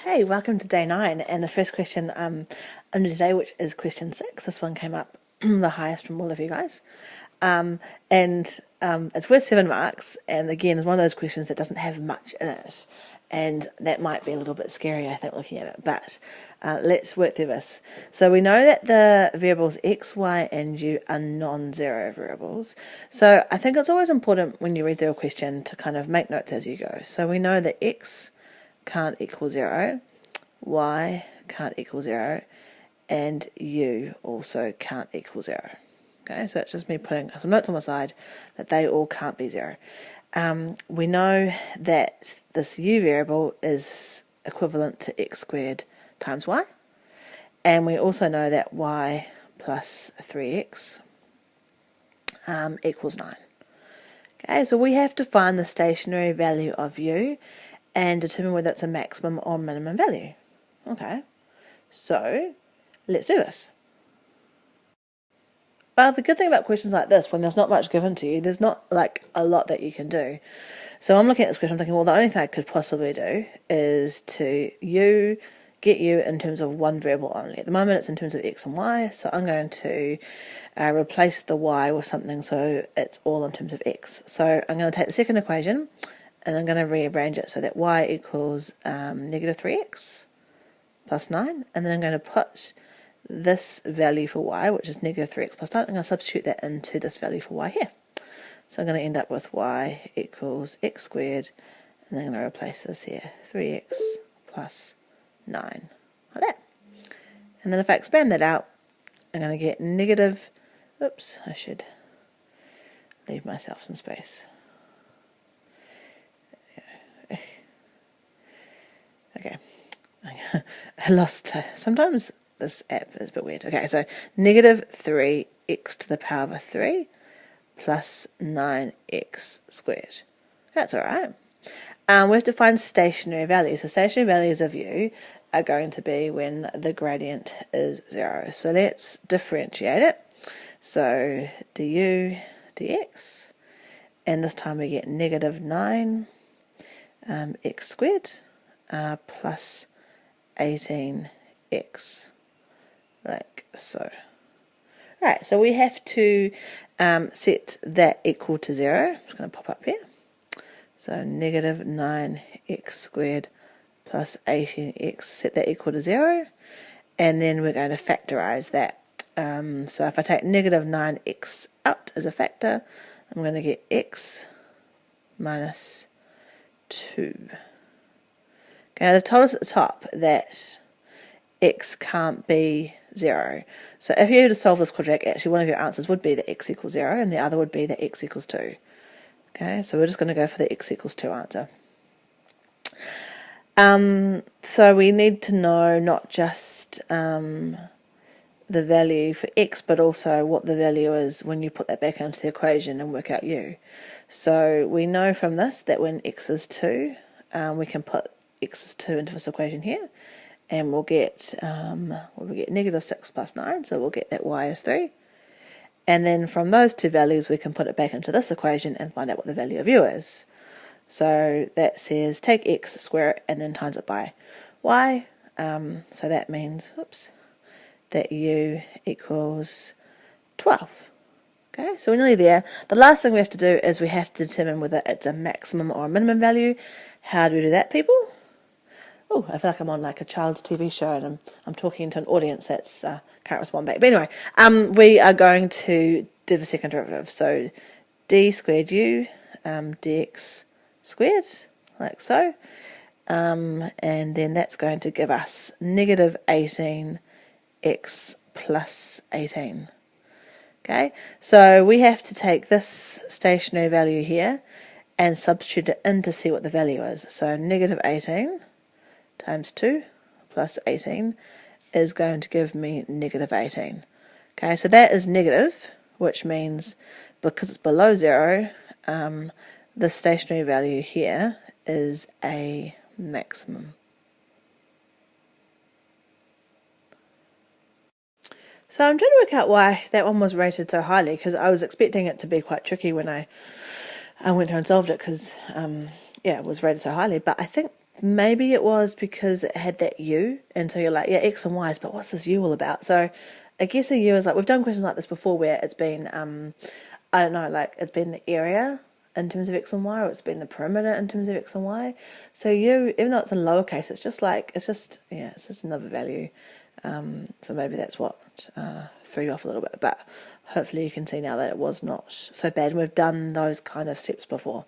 Hey, welcome to day 9 and the first question under today, which is question 6. This one came up the highest from all of you guys. It's worth 7 marks, and again, it's one of those questions that doesn't have much in it, and that might be a little bit scary, I think, looking at it, but let's work through this. So we know that the variables x, y, and u are non-zero variables, so I think it's always important when you read through a question to kind of make notes as you go. So we know that x can't equal 0, y can't equal 0, and u also can't equal 0. Okay, so that's just me putting some notes on the side that they all can't be 0. We know that this u variable is equivalent to x squared times y, and we also know that y plus 3x equals 9. Okay, so we have to find the stationary value of u and determine whether it's a maximum or minimum value. Okay, so let's do this. Well, the good thing about questions like this, when there's not much given to you, there's not like a lot that you can do. So I'm looking at this question, I'm thinking, well, the only thing I could possibly do is to get u in terms of one variable only. At the moment it's in terms of x and y, so I'm going to replace the y with something so it's all in terms of x. So I'm going to take the second equation and I'm going to rearrange it so that y equals negative 3x plus 9, and then I'm going to put this value for y, which is negative 3x plus 9, I'm going to substitute that into this value for y here. So I'm going to end up with y equals x squared, and then I'm going to replace this here, 3x plus 9, like that. And then if I expand that out, I'm going to get negative, oops, I should leave myself some space. Okay, I lost, sometimes this app is a bit weird. Okay, so negative 3x to the power of 3 plus 9x squared. That's alright. We have to find stationary values. So stationary values of u are going to be when the gradient is 0. So let's differentiate it. So du dx, and this time we get negative 9 x squared plus 18x, like so. Right, so we have to set that equal to 0. I'm just going to pop up here. So negative 9x squared plus 18x, set that equal to 0, and then we're going to factorise that. So if I take negative 9x out as a factor, I'm going to get x minus 2. Okay, they've told us at the top that x can't be 0. So if you were to solve this quadratic, actually one of your answers would be that x equals 0 and the other would be that x equals 2. Okay, so we're just going to go for the x equals 2 answer. So we need to know not just the value for x, but also what the value is when you put that back into the equation and work out u. So we know from this that when x is 2, we can put x is 2 into this equation here, and we'll get negative 6 plus 9, so we'll get that y is 3. And then from those two values we can put it back into this equation and find out what the value of u is. So that says take x, square it, and then times it by y. So that means, that u equals 12. Okay, so we're nearly there. The last thing we have to do is we have to determine whether it's a maximum or a minimum value. How do we do that, people? Oh, I feel like I'm on like a child's TV show and I'm talking to an audience that's can't respond back. But anyway, we are going to do the second derivative. So d squared u dx squared, like so. And then that's going to give us negative 18x plus 18. Okay, so we have to take this stationary value here and substitute it in to see what the value is. So negative 18 times 2 plus 18 is going to give me negative 18. Okay, so that is negative, which means because it's below 0, the stationary value here is a maximum. So I'm trying to work out why that one was rated so highly, because I was expecting it to be quite tricky when I went through and solved it, because it was rated so highly. But I think maybe it was because it had that U, and so you're like, yeah, X and Y's, but what's this U all about? So I guess a U is like, we've done questions like this before where it's been, I don't know, like it's been the area in terms of X and Y, or it's been the perimeter in terms of X and Y. So U, even though it's in lowercase, it's just another value. So maybe that's what threw you off a little bit, but hopefully you can see now that it was not so bad, and we've done those kind of steps before.